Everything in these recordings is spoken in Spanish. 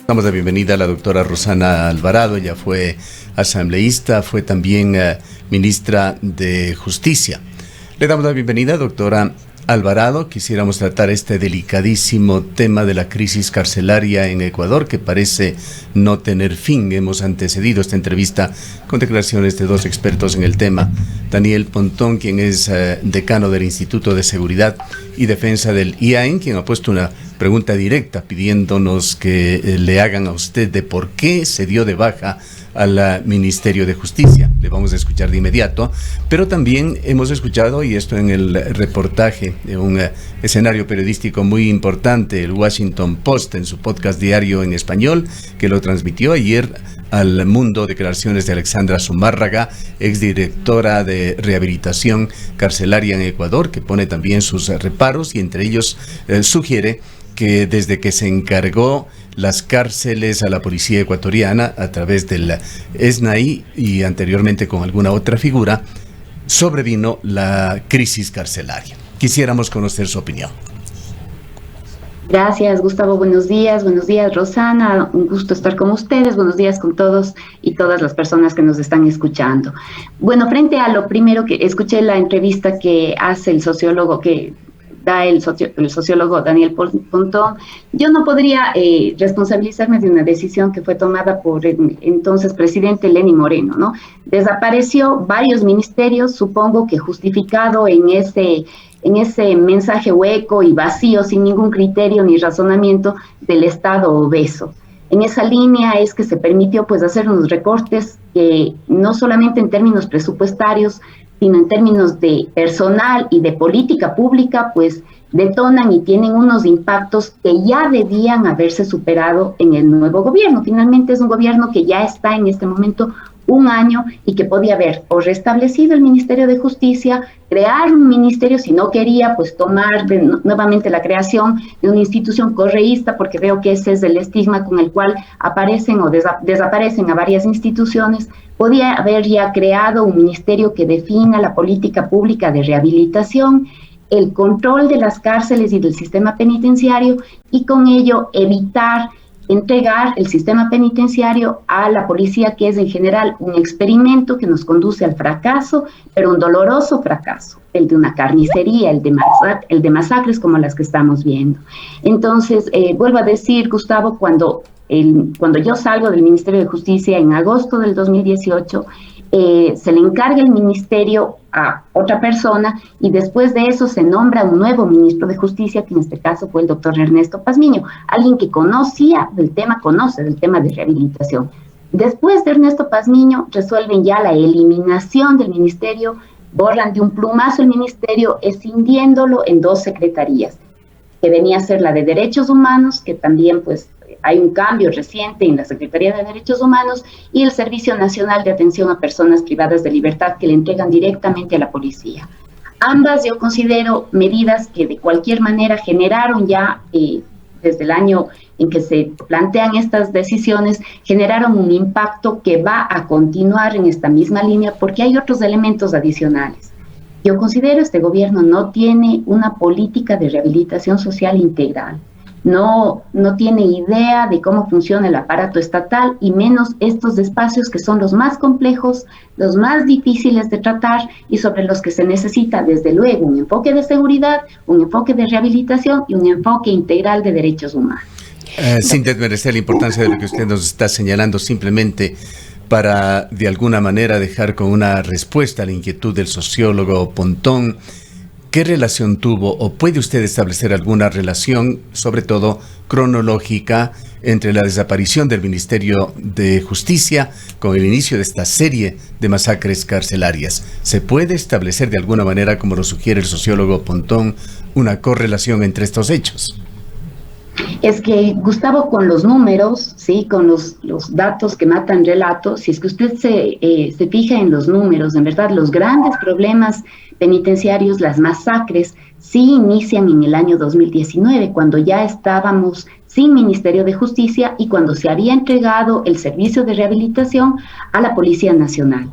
Damos la bienvenida a la doctora Rosana Alvarado. Ella fue asambleísta, fue también ministra de Justicia. Le damos la bienvenida, doctora Alvarado. Quisiéramos tratar este delicadísimo tema de la crisis carcelaria en Ecuador, que parece no tener fin. Hemos antecedido esta entrevista con declaraciones de dos expertos en el tema. Daniel Pontón, quien es decano del Instituto de Seguridad y Defensa del IAEN, quien ha puesto una pregunta directa pidiéndonos que le hagan a usted de por qué se dio de baja al Ministerio de Justicia. Le vamos a escuchar de inmediato, pero también hemos escuchado, y esto en el reportaje de un escenario periodístico muy importante, el Washington Post, en su podcast diario en español, que lo transmitió ayer al mundo, declaraciones de Alexandra Zumárraga, exdirectora de rehabilitación carcelaria en Ecuador, que pone también sus reparos y entre ellos sugiere que desde que se encargó las cárceles a la policía ecuatoriana a través del SNAI y anteriormente con alguna otra figura, sobrevino la crisis carcelaria. Quisiéramos conocer su opinión. Gracias, Gustavo. Buenos días, Rosana. Un gusto estar con ustedes. Buenos días con todos y todas las personas que nos están escuchando. Bueno, frente a lo primero que escuché la entrevista que hace el sociólogo que da el sociólogo Daniel Pontón, yo no podría responsabilizarme de una decisión que fue tomada por el entonces presidente Lenín Moreno, ¿no? Desapareció varios ministerios, supongo que justificado en ese mensaje hueco y vacío, sin ningún criterio ni razonamiento del Estado obeso. En esa línea es que se permitió pues hacer unos recortes que no solamente en términos presupuestarios, sino en términos de personal y de política pública, pues detonan y tienen unos impactos que ya debían haberse superado en el nuevo gobierno. Finalmente es un gobierno que ya está en este momento un año y que podía haber o restablecido el Ministerio de Justicia, crear un ministerio, si no quería, pues tomar nuevamente la creación de una institución correísta, porque veo que ese es el estigma con el cual aparecen o desaparecen a varias instituciones. Podía haber ya creado un ministerio que defina la política pública de rehabilitación, el control de las cárceles y del sistema penitenciario, y con ello evitar entregar el sistema penitenciario a la policía, que es en general un experimento que nos conduce al fracaso, pero un doloroso fracaso, el de una carnicería, el de masacres como las que estamos viendo. Entonces, vuelvo a decir, Gustavo, cuando yo salgo del Ministerio de Justicia en agosto del 2018, se le encarga el ministerio a otra persona y después de eso se nombra un nuevo ministro de Justicia, que en este caso fue el doctor Ernesto Pazmiño, alguien que conoce del tema de rehabilitación. Después de Ernesto Pazmiño resuelven ya la eliminación del ministerio, borran de un plumazo el ministerio, escindiéndolo en dos secretarías, que venía a ser la de Derechos Humanos, que también pues hay un cambio reciente en la Secretaría de Derechos Humanos, y el Servicio Nacional de Atención a Personas Privadas de Libertad, que le entregan directamente a la policía. Ambas yo considero medidas que de cualquier manera generaron ya, desde el año en que se plantean estas decisiones, generaron un impacto que va a continuar en esta misma línea, porque hay otros elementos adicionales. Yo considero este gobierno no tiene una política de rehabilitación social integral. No tiene idea de cómo funciona el aparato estatal y menos estos espacios que son los más complejos, los más difíciles de tratar y sobre los que se necesita desde luego un enfoque de seguridad, un enfoque de rehabilitación y un enfoque integral de derechos humanos. Sin desmerecer la importancia de lo que usted nos está señalando, simplemente para de alguna manera dejar con una respuesta a la inquietud del sociólogo Pontón, ¿qué relación tuvo o puede usted establecer alguna relación, sobre todo cronológica, entre la desaparición del Ministerio de Justicia con el inicio de esta serie de masacres carcelarias? ¿Se puede establecer de alguna manera, como lo sugiere el sociólogo Pontón, una correlación entre estos hechos? Es que, Gustavo, con los números, ¿sí? Con los datos que matan relatos, si es que usted se fija en los números, en verdad, los grandes problemas penitenciarios, las masacres, sí inician en el año 2019, cuando ya estábamos sin Ministerio de Justicia y cuando se había entregado el servicio de rehabilitación a la Policía Nacional.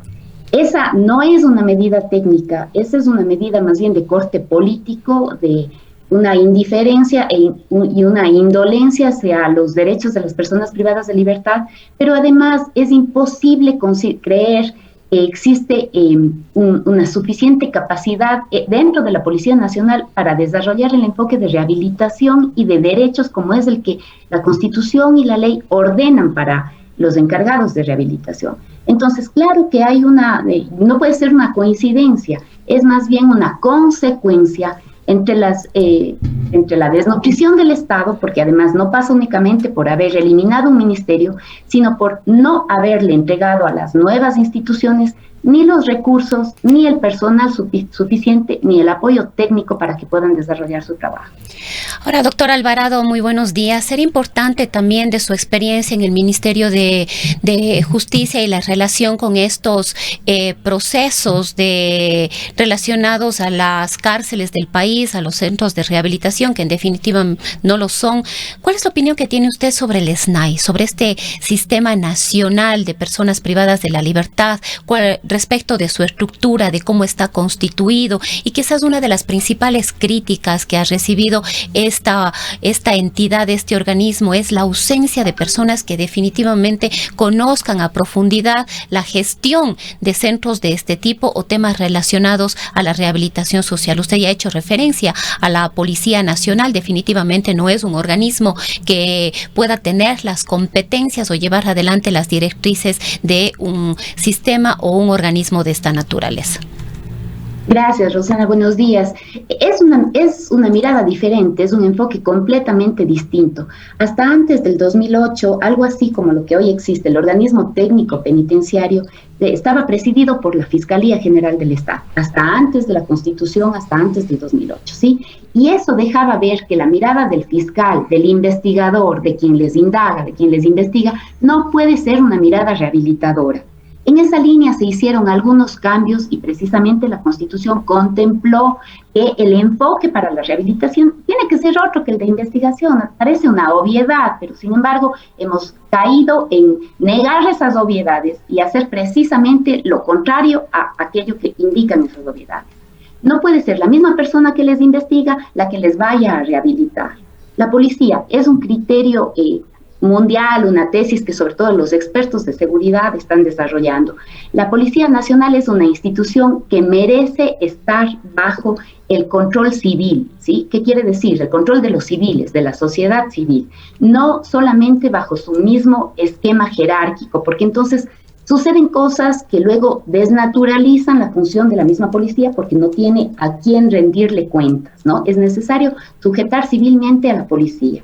Esa no es una medida técnica, esa es una medida más bien de corte político, de una indiferencia y una indolencia hacia los derechos de las personas privadas de libertad, pero además es imposible creer que existe una suficiente capacidad dentro de la Policía Nacional para desarrollar el enfoque de rehabilitación y de derechos como es el que la Constitución y la ley ordenan para los encargados de rehabilitación. Entonces, claro que hay no puede ser una coincidencia, es más bien una consecuencia entre la desnutrición del Estado, porque además no pasa únicamente por haber eliminado un ministerio, sino por no haberle entregado a las nuevas instituciones ni los recursos, ni el personal suficiente, ni el apoyo técnico para que puedan desarrollar su trabajo. Ahora, doctor Alvarado, muy buenos días. Sería importante también de su experiencia en el Ministerio de Justicia y la relación con estos procesos relacionados a las cárceles del país, a los centros de rehabilitación, que en definitiva no lo son. ¿Cuál es la opinión que tiene usted sobre el SNAI, sobre este Sistema Nacional de Personas Privadas de la Libertad, respecto de su estructura, de cómo está constituido? Y quizás una de las principales críticas que ha recibido esta entidad, este organismo, es la ausencia de personas que definitivamente conozcan a profundidad la gestión de centros de este tipo o temas relacionados a la rehabilitación social. Usted ya ha hecho referencia a la Policía Nacional. Definitivamente no es un organismo que pueda tener las competencias o llevar adelante las directrices de un sistema o un organismo de esta naturaleza. Gracias, Rosana. Buenos días. Es una mirada diferente, es un enfoque completamente distinto. Hasta antes del 2008, algo así como lo que hoy existe, el organismo técnico penitenciario, estaba presidido por la Fiscalía General del Estado, hasta antes de la Constitución, hasta antes del 2008, ¿sí? Y eso dejaba ver que la mirada del fiscal, del investigador, de quien les indaga, de quien les investiga, no puede ser una mirada rehabilitadora. En esa línea se hicieron algunos cambios y precisamente la Constitución contempló que el enfoque para la rehabilitación tiene que ser otro que el de investigación. Parece una obviedad, pero sin embargo hemos caído en negar esas obviedades y hacer precisamente lo contrario a aquello que indican esas obviedades. No puede ser la misma persona que les investiga la que les vaya a rehabilitar. La policía es un criterio mundial, una tesis que sobre todo los expertos de seguridad están desarrollando. La Policía Nacional es una institución que merece estar bajo el control civil, ¿sí? ¿Qué quiere decir? El control de los civiles, de la sociedad civil, no solamente bajo su mismo esquema jerárquico, porque entonces suceden cosas que luego desnaturalizan la función de la misma policía porque no tiene a quién rendirle cuentas, ¿no? Es necesario sujetar civilmente a la policía.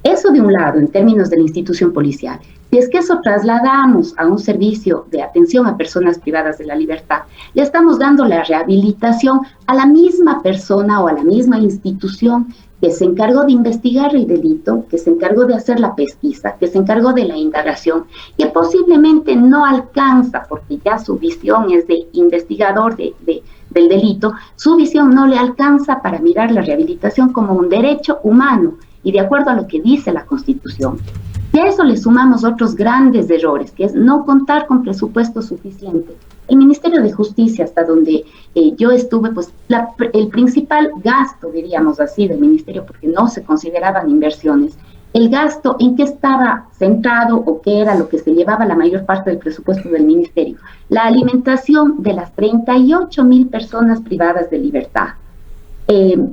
Eso de un lado, en términos de la institución policial. Si es que eso trasladamos a un servicio de atención a personas privadas de la libertad, le estamos dando la rehabilitación a la misma persona o a la misma institución que se encargó de investigar el delito, que se encargó de hacer la pesquisa, que se encargó de la indagación, que posiblemente no alcanza, porque ya su visión es de investigador del delito, su visión no le alcanza para mirar la rehabilitación como un derecho humano, y de acuerdo a lo que dice la Constitución. Y a eso le sumamos otros grandes errores, que es no contar con presupuesto suficiente. El Ministerio de Justicia, hasta donde yo estuve, pues el principal gasto, diríamos así, del Ministerio, porque no se consideraban inversiones, el gasto en qué estaba centrado o qué era lo que se llevaba la mayor parte del presupuesto del Ministerio. La alimentación de las 38,000 personas privadas de libertad.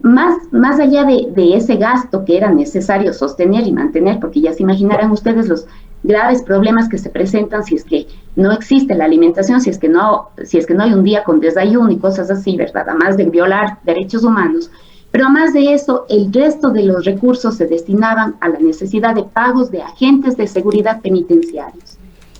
Más allá de ese gasto que era necesario sostener y mantener, porque ya se imaginarán ustedes los graves problemas que se presentan si es que no existe la alimentación, si es que no hay un día con desayuno y cosas así, ¿verdad? Además de violar derechos humanos. Pero además de eso, el resto de los recursos se destinaban a la necesidad de pagos de agentes de seguridad penitenciarios.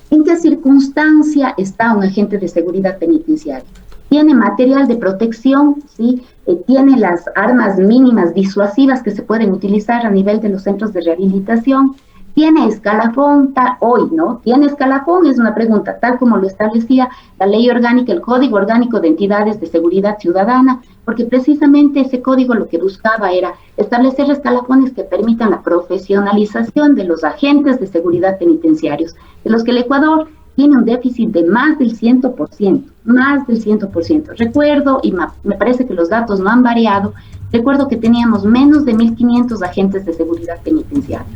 ¿En qué circunstancia está un agente de seguridad penitenciario? Tiene material de protección, ¿sí? Tiene las armas mínimas disuasivas que se pueden utilizar a nivel de los centros de rehabilitación, tiene escalafón, hoy, ¿no? ¿Tiene escalafón? Es una pregunta, tal como lo establecía la ley orgánica, el Código Orgánico de Entidades de Seguridad Ciudadana, porque precisamente ese código lo que buscaba era establecer escalafones que permitan la profesionalización de los agentes de seguridad penitenciarios, de los que el Ecuador tiene un déficit de más del 100%, más del 100%. Recuerdo, y me parece que los datos no han variado, recuerdo que teníamos menos de 1.500 agentes de seguridad penitenciaria,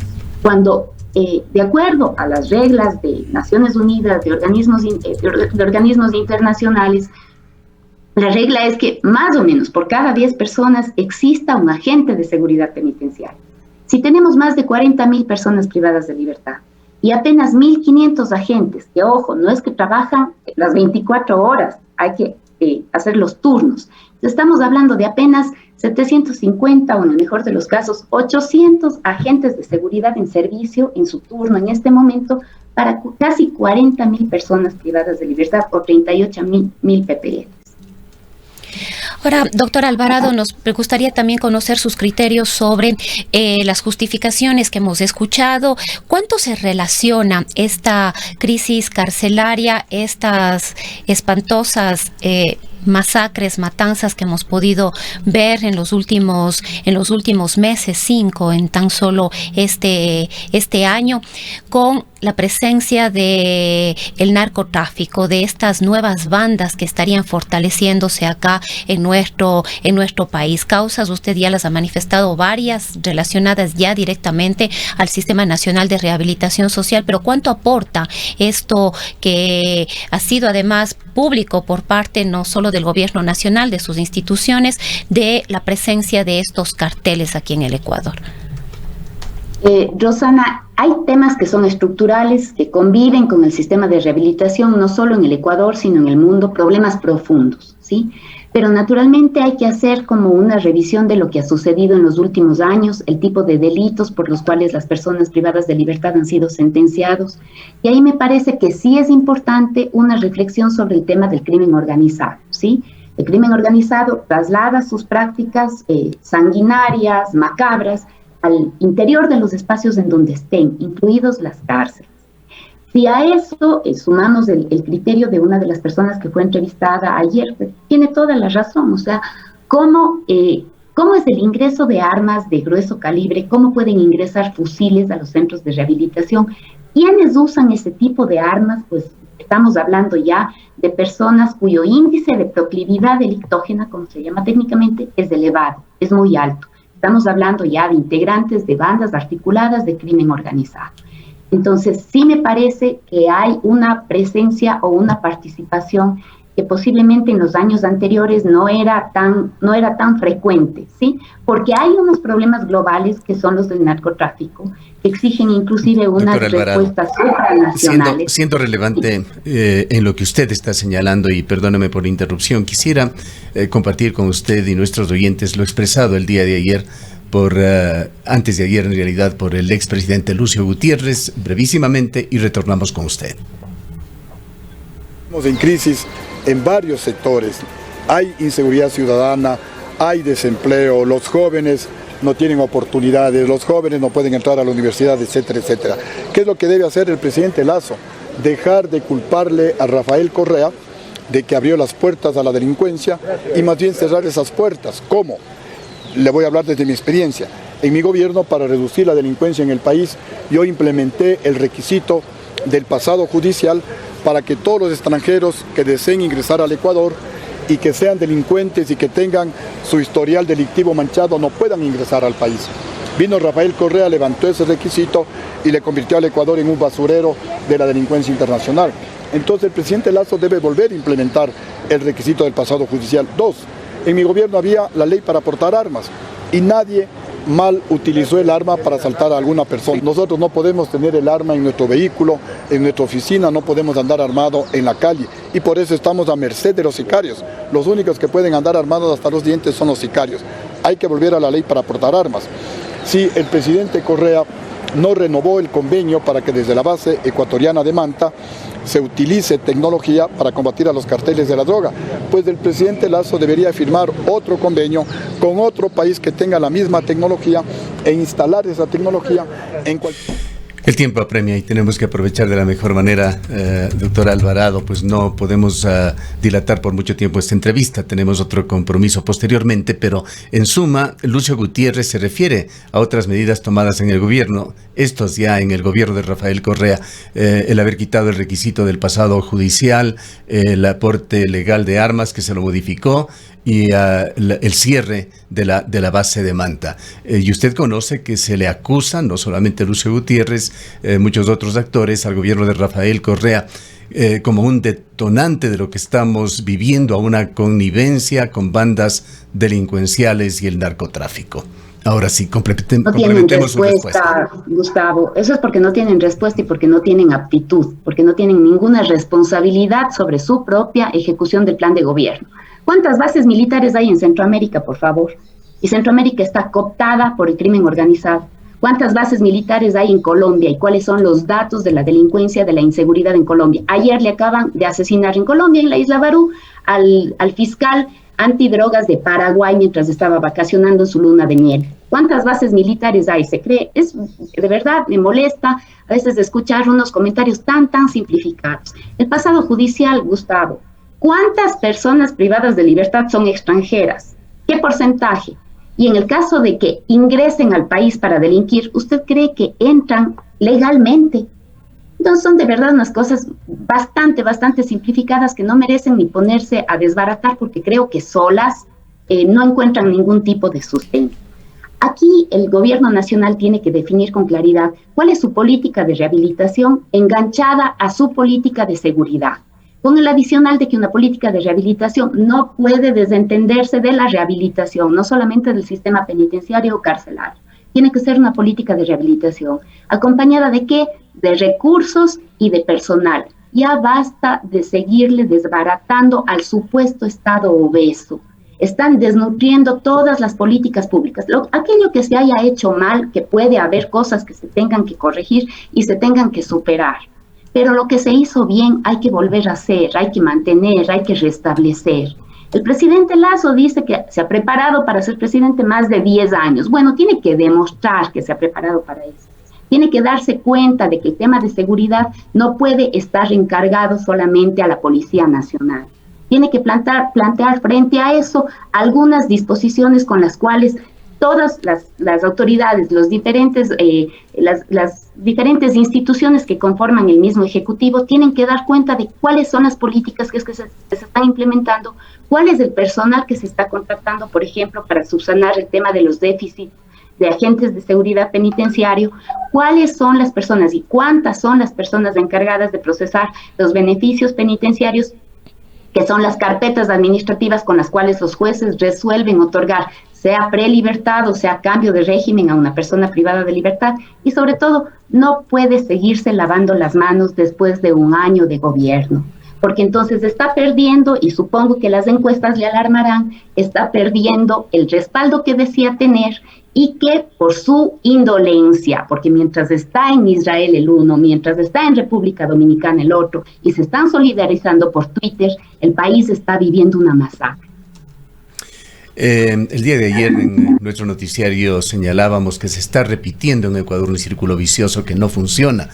cuando de acuerdo a las reglas de Naciones Unidas, de organismos internacionales, la regla es que más o menos por cada 10 personas exista un agente de seguridad penitenciaria. Si tenemos más de 40.000 personas privadas de libertad y apenas 1.500 agentes, que ojo, no es que trabajan las 24 horas, hay que hacer los turnos. Estamos hablando de apenas 750 o en el mejor de los casos 800 agentes de seguridad en servicio en su turno en este momento para casi 40.000 personas privadas de libertad o 38.000 PPL. Ahora, doctor Alvarado, nos gustaría también conocer sus criterios sobre las justificaciones que hemos escuchado. ¿Cuánto se relaciona esta crisis carcelaria, estas espantosas masacres, matanzas que hemos podido ver en los últimos meses, 5 en tan solo este año, con la presencia de el narcotráfico, de estas nuevas bandas que estarían fortaleciéndose acá en nuestro país? Causas, usted ya las ha manifestado varias relacionadas ya directamente al Sistema Nacional de Rehabilitación Social, pero ¿cuánto aporta esto que ha sido además público por parte no solo del gobierno nacional, de sus instituciones, de la presencia de estos carteles aquí en el Ecuador? Rosana, hay temas que son estructurales, que conviven con el sistema de rehabilitación, no solo en el Ecuador, sino en el mundo, problemas profundos, ¿sí? Pero naturalmente hay que hacer como una revisión de lo que ha sucedido en los últimos años, el tipo de delitos por los cuales las personas privadas de libertad han sido sentenciados. Y ahí me parece que sí es importante una reflexión sobre el tema del crimen organizado, ¿sí? El crimen organizado traslada sus prácticas sanguinarias, macabras, al interior de los espacios en donde estén, incluidos las cárceles. Si a eso sumamos el criterio de una de las personas que fue entrevistada ayer, pues, tiene toda la razón. O sea, ¿cómo es el ingreso de armas de grueso calibre? ¿Cómo pueden ingresar fusiles a los centros de rehabilitación? ¿Quiénes usan ese tipo de armas? Pues estamos hablando ya de personas cuyo índice de proclividad delictógena, como se llama técnicamente, es elevado, es muy alto. Estamos hablando ya de integrantes de bandas articuladas de crimen organizado. Entonces, sí me parece que hay una presencia o una participación que posiblemente en los años anteriores no era tan frecuente, ¿sí? Porque hay unos problemas globales que son los del narcotráfico, que exigen inclusive unas respuestas supranacionales. Siendo relevante en lo que usted está señalando, y perdóname por la interrupción, quisiera compartir con usted y nuestros oyentes lo expresado el día de ayer, antes de ayer en realidad, por el expresidente Lucio Gutiérrez, brevísimamente, y retornamos con usted. Estamos en crisis en varios sectores. Hay inseguridad ciudadana, hay desempleo, los jóvenes no tienen oportunidades, los jóvenes no pueden entrar a la universidad, etcétera, etcétera. ¿Qué es lo que debe hacer el presidente Lasso? Dejar de culparle a Rafael Correa de que abrió las puertas a la delincuencia y más bien cerrar esas puertas. ¿Cómo? Le voy a hablar desde mi experiencia. En mi gobierno, para reducir la delincuencia en el país, yo implementé el requisito del pasado judicial para que todos los extranjeros que deseen ingresar al Ecuador y que sean delincuentes y que tengan su historial delictivo manchado no puedan ingresar al país. Vino Rafael Correa, levantó ese requisito y le convirtió al Ecuador en un basurero de la delincuencia internacional. Entonces el presidente Lasso debe volver a implementar el requisito del pasado judicial. 2, en mi gobierno había la ley para portar armas y nadie mal utilizó el arma para asaltar a alguna persona. Nosotros no podemos tener el arma en nuestro vehículo, en nuestra oficina, no podemos andar armado en la calle y por eso estamos a merced de los sicarios. Los únicos que pueden andar armados hasta los dientes son los sicarios. Hay que volver a la ley para portar armas. Si el presidente Correa no renovó el convenio para que desde la base ecuatoriana de Manta se utilice tecnología para combatir a los carteles de la droga, pues el presidente Lasso debería firmar otro convenio con otro país que tenga la misma tecnología e instalar esa tecnología en cualquier... El tiempo apremia y tenemos que aprovechar de la mejor manera, doctor Alvarado, pues no podemos dilatar por mucho tiempo esta entrevista, tenemos otro compromiso posteriormente, pero en suma, Lucio Gutiérrez se refiere a otras medidas tomadas en el gobierno estos ya en el gobierno de Rafael Correa, el haber quitado el requisito del pasado judicial, el aporte legal de armas que se lo modificó y el cierre de la base de Manta. Y usted conoce que se le acusa, no solamente Lucio Gutiérrez, muchos otros actores, al gobierno de Rafael Correa, como un detonante de lo que estamos viviendo, a una connivencia con bandas delincuenciales y el narcotráfico. Ahora sí, complementemos su respuesta. Gustavo, eso es porque no tienen respuesta y porque no tienen aptitud, porque no tienen ninguna responsabilidad sobre su propia ejecución del plan de gobierno. ¿Cuántas bases militares hay en Centroamérica, por favor? Y Centroamérica está cooptada por el crimen organizado. ¿Cuántas bases militares hay en Colombia y cuáles son los datos de la delincuencia, de la inseguridad en Colombia? Ayer le acaban de asesinar en Colombia, en la isla Barú, al fiscal antidrogas de Paraguay mientras estaba vacacionando en su luna de miel. ¿Cuántas bases militares hay? Se cree, de verdad me molesta a veces escuchar unos comentarios tan simplificados. El pasado judicial, Gustavo, ¿cuántas personas privadas de libertad son extranjeras? ¿Qué porcentaje? Y en el caso de que ingresen al país para delinquir, ¿usted cree que entran legalmente? Entonces son de verdad unas cosas bastante simplificadas que no merecen ni ponerse a desbaratar porque creo que solas no encuentran ningún tipo de sustento. Aquí el gobierno nacional tiene que definir con claridad cuál es su política de rehabilitación enganchada a su política de seguridad, con el adicional de que una política de rehabilitación no puede desentenderse de la rehabilitación, no solamente del sistema penitenciario o carcelario. Tiene que ser una política de rehabilitación, acompañada de ¿qué? De recursos y de personal. Ya basta de seguirle desbaratando al supuesto Estado obeso. Están desnutriendo todas las políticas públicas. Aquello que se haya hecho mal, que puede haber cosas que se tengan que corregir y se tengan que superar. Pero lo que se hizo bien hay que volver a hacer, hay que mantener, hay que restablecer. El presidente Lasso dice que se ha preparado para ser presidente más de 10 años. Bueno, tiene que demostrar que se ha preparado para eso. Tiene que darse cuenta de que el tema de seguridad no puede estar encargado solamente a la Policía Nacional. Tiene que plantear frente a eso algunas disposiciones con las cuales todas las autoridades, las diferentes instituciones que conforman el mismo Ejecutivo tienen que dar cuenta de cuáles son las políticas que se están implementando, cuál es el personal que se está contratando, por ejemplo, para subsanar el tema de los déficits de agentes de seguridad penitenciario, cuáles son las personas y cuántas son las personas encargadas de procesar los beneficios penitenciarios, que son las carpetas administrativas con las cuales los jueces resuelven otorgar sea prelibertad o sea cambio de régimen a una persona privada de libertad. Y sobre todo, no puede seguirse lavando las manos después de un año de gobierno, porque entonces está perdiendo, y supongo que las encuestas le alarmarán, está perdiendo el respaldo que decía tener y que por su indolencia, porque mientras está en Israel el uno, mientras está en República Dominicana el otro, y se están solidarizando por Twitter, el país está viviendo una masacre. El día de ayer en nuestro noticiario señalábamos que se está repitiendo en Ecuador un círculo vicioso que no funciona,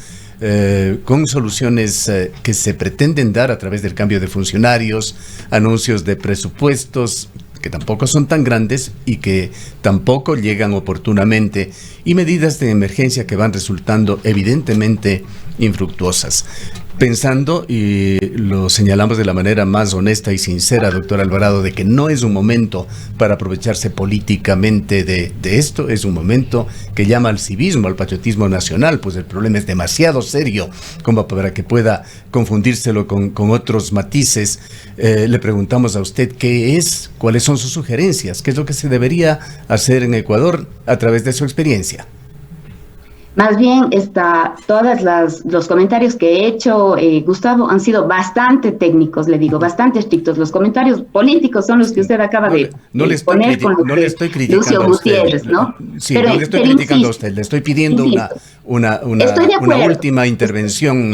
con soluciones que se pretenden dar a través del cambio de funcionarios, anuncios de presupuestos que tampoco son tan grandes y que tampoco llegan oportunamente, y medidas de emergencia que van resultando evidentemente infructuosas. Pensando, y lo señalamos de la manera más honesta y sincera, doctor Alvarado, de que no es un momento para aprovecharse políticamente de esto, es un momento que llama al civismo, al patriotismo nacional, pues el problema es demasiado serio como para que pueda confundírselo con otros matices. Le preguntamos a usted cuáles son sus sugerencias, qué es lo que se debería hacer en Ecuador a través de su experiencia. Más bien, todos los comentarios que he hecho, Gustavo, han sido bastante técnicos, le digo, bastante estrictos. Los comentarios políticos son los que usted acaba de poner con Lucio Gutiérrez, ¿no? Sí, no le estoy criticando a usted, le estoy pidiendo una última intervención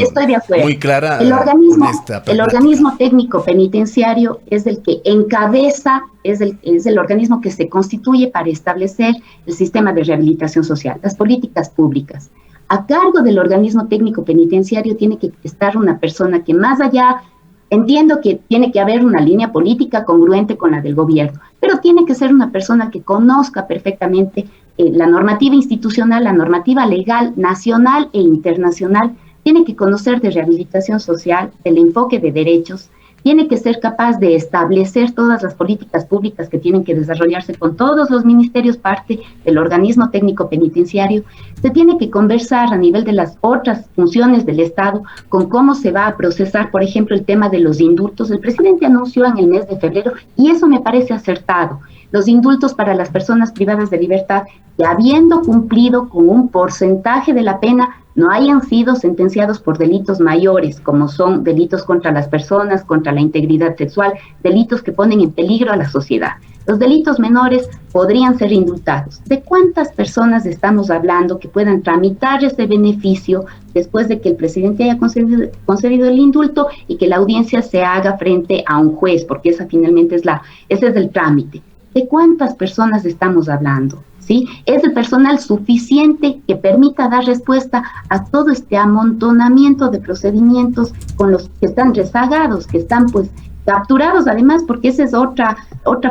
muy clara. El organismo técnico penitenciario es el que encabeza, es el organismo que se constituye para establecer el sistema de rehabilitación social, las políticas públicas. A cargo del organismo técnico penitenciario tiene que estar una persona que, más allá, entiendo que tiene que haber una línea política congruente con la del gobierno, pero tiene que ser una persona que conozca perfectamente la normativa institucional, la normativa legal, nacional e internacional, tiene que conocer de rehabilitación social, del enfoque de derechos, tiene que ser capaz de establecer todas las políticas públicas que tienen que desarrollarse con todos los ministerios, parte del organismo técnico penitenciario. Se tiene que conversar a nivel de las otras funciones del Estado con cómo se va a procesar, por ejemplo, el tema de los indultos. El presidente anunció en el mes de febrero, y eso me parece acertado, los indultos para las personas privadas de libertad que, habiendo cumplido con un porcentaje de la pena, no hayan sido sentenciados por delitos mayores, como son delitos contra las personas, contra la integridad sexual, delitos que ponen en peligro a la sociedad. Los delitos menores podrían ser indultados. ¿De cuántas personas estamos hablando que puedan tramitar ese beneficio después de que el presidente haya concedido el indulto y que la audiencia se haga frente a un juez? Porque esa finalmente ese es el trámite. ¿De cuántas personas estamos hablando? ¿Sí? Es el personal suficiente que permita dar respuesta a todo este amontonamiento de procedimientos con los que están rezagados, que están pues capturados además, porque esa es otra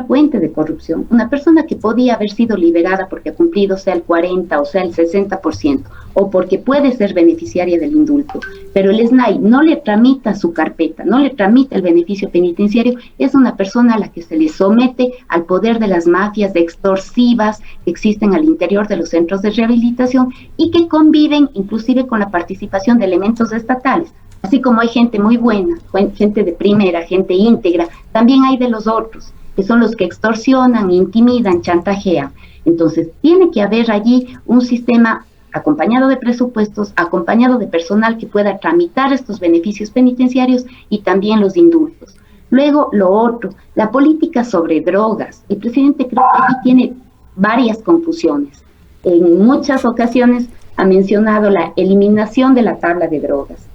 fuente de corrupción. Una persona que podía haber sido liberada porque ha cumplido sea el 40 o sea el 60%, o porque puede ser beneficiaria del indulto, pero el SNAI no le tramita su carpeta, no le tramita el beneficio penitenciario, es una persona a la que se le somete al poder de las mafias extorsivas que existen al interior de los centros de rehabilitación y que conviven inclusive con la participación de elementos estatales. Así como hay gente muy buena, gente de primera, gente íntegra, también hay de los otros, que son los que extorsionan, intimidan, chantajean. Entonces, tiene que haber allí un sistema acompañado de presupuestos, acompañado de personal que pueda tramitar estos beneficios penitenciarios y también los indultos. Luego, lo otro, la política sobre drogas. El presidente creo que aquí tiene varias confusiones. En muchas ocasiones ha mencionado la eliminación de la tabla de drogas.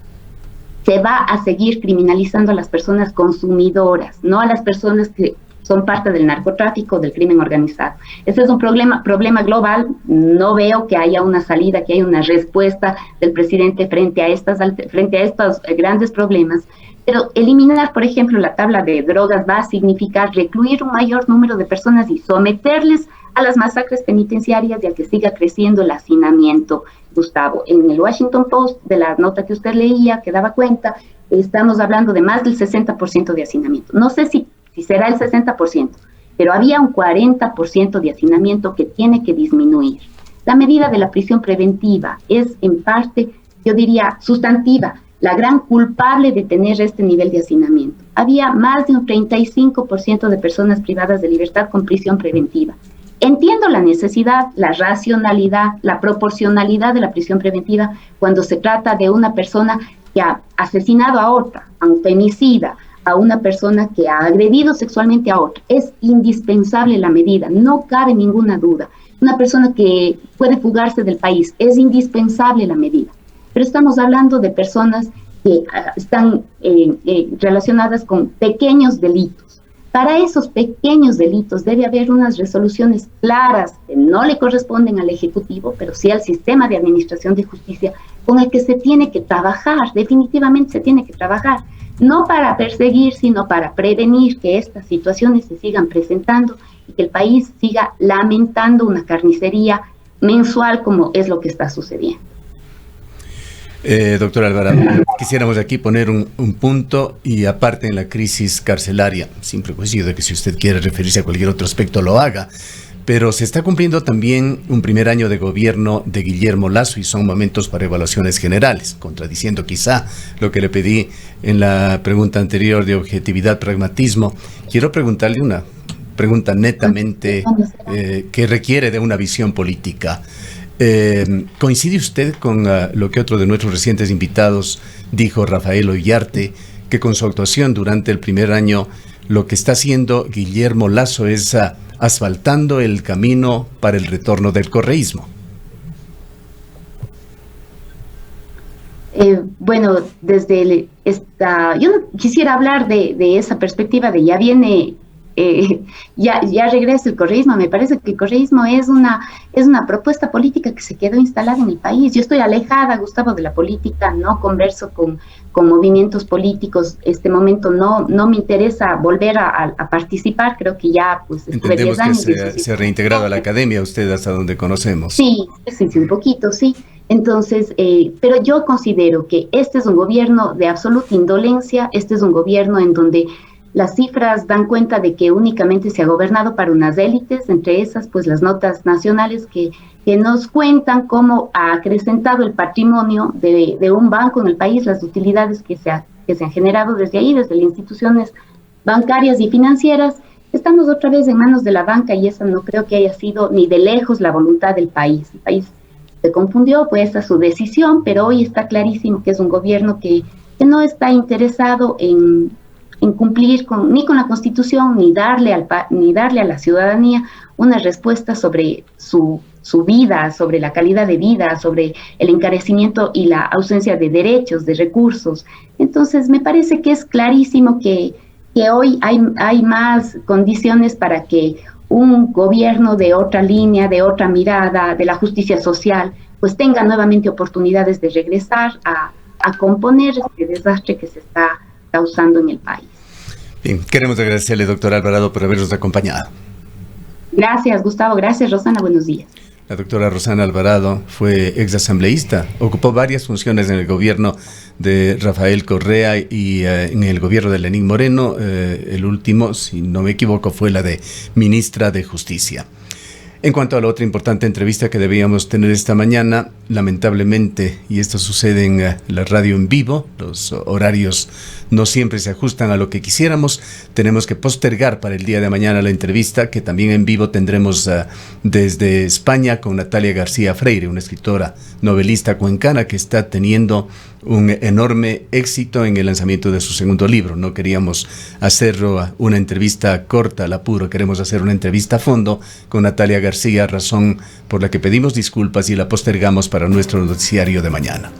Se va a seguir criminalizando a las personas consumidoras, no a las personas que son parte del narcotráfico, del crimen organizado. Ese es un problema global. No veo que haya una salida, que haya una respuesta del presidente frente a estos grandes problemas. Pero eliminar, por ejemplo, la tabla de drogas va a significar recluir un mayor número de personas y someterles a las masacres penitenciarias y a que siga creciendo el hacinamiento. Gustavo, en el Washington Post, de la nota que usted leía, que daba cuenta, estamos hablando de más del 60% de hacinamiento. No sé si será el 60%, pero había un 40% de hacinamiento que tiene que disminuir. La medida de la prisión preventiva es, en parte, yo diría, sustantiva, la gran culpable de tener este nivel de hacinamiento. Había más de un 35% de personas privadas de libertad con prisión preventiva. Entiendo la necesidad, la racionalidad, la proporcionalidad de la prisión preventiva cuando se trata de una persona que ha asesinado a otra, a un femicida, a una persona que ha agredido sexualmente a otra. Es indispensable la medida, no cabe ninguna duda. Una persona que puede fugarse del país, es indispensable la medida. Pero estamos hablando de personas que están relacionadas con pequeños delitos. Para esos pequeños delitos debe haber unas resoluciones claras que no le corresponden al Ejecutivo, pero sí al sistema de administración de justicia con el que se tiene que trabajar, definitivamente se tiene que trabajar, no para perseguir, sino para prevenir que estas situaciones se sigan presentando y que el país siga lamentando una carnicería mensual como es lo que está sucediendo. Doctor Alvarado, quisiéramos aquí poner un punto y aparte en la crisis carcelaria, sin prejuicio de que si usted quiere referirse a cualquier otro aspecto lo haga, pero se está cumpliendo también un primer año de gobierno de Guillermo Lasso y son momentos para evaluaciones generales, contradiciendo quizá lo que le pedí en la pregunta anterior de objetividad, pragmatismo. Quiero preguntarle una pregunta netamente que requiere de una visión política. ¿Coincide usted con lo que otro de nuestros recientes invitados dijo, Rafael Ollarte, que con su actuación durante el primer año lo que está haciendo Guillermo Lasso es asfaltando el camino para el retorno del correísmo? Bueno, yo no quisiera hablar de esa perspectiva de ya viene ya regresa el correísmo. Me parece que el correísmo es una propuesta política que se quedó instalada en el país. Yo estoy alejada, Gustavo, de la política, no converso con movimientos políticos. Este momento no me interesa volver a participar. Creo que ya pues estuve 10 años. Entendemos que se ha reintegrado a la academia usted, hasta donde conocemos. Sí, un poquito, sí. Entonces, pero yo considero que este es un gobierno de absoluta indolencia, este es un gobierno en donde las cifras dan cuenta de que únicamente se ha gobernado para unas élites, entre esas pues las notas nacionales que nos cuentan cómo ha acrecentado el patrimonio de un banco en el país, las utilidades que se han generado desde ahí, desde las instituciones bancarias y financieras. Estamos otra vez en manos de la banca y esa no creo que haya sido ni de lejos la voluntad del país. El país se confundió, pues esa es su decisión, pero hoy está clarísimo que es un gobierno que no está interesado en cumplir ni con la Constitución, ni darle a la ciudadanía una respuesta sobre su vida, sobre la calidad de vida, sobre el encarecimiento y la ausencia de derechos, de recursos. Entonces, me parece que es clarísimo que hoy hay más condiciones para que un gobierno de otra línea, de otra mirada, de la justicia social, pues tenga nuevamente oportunidades de regresar a componer este desastre que se está causando en el país. Bien, queremos agradecerle, doctora Alvarado, por habernos acompañado. Gracias, Gustavo. Gracias, Rosana. Buenos días. La doctora Rosana Alvarado fue exasambleísta, ocupó varias funciones en el gobierno de Rafael Correa y en el gobierno de Lenín Moreno. El último, si no me equivoco, fue la de ministra de Justicia. En cuanto a la otra importante entrevista que debíamos tener esta mañana, lamentablemente, y esto sucede en la radio en vivo, los horarios no siempre se ajustan a lo que quisiéramos, tenemos que postergar para el día de mañana la entrevista que también en vivo tendremos desde España con Natalia García Freire, una escritora novelista cuencana que está teniendo un enorme éxito en el lanzamiento de su segundo libro. No queríamos hacerlo una entrevista corta al apuro, queremos hacer una entrevista a fondo con Natalia García, razón por la que pedimos disculpas y la postergamos para nuestro noticiario de mañana.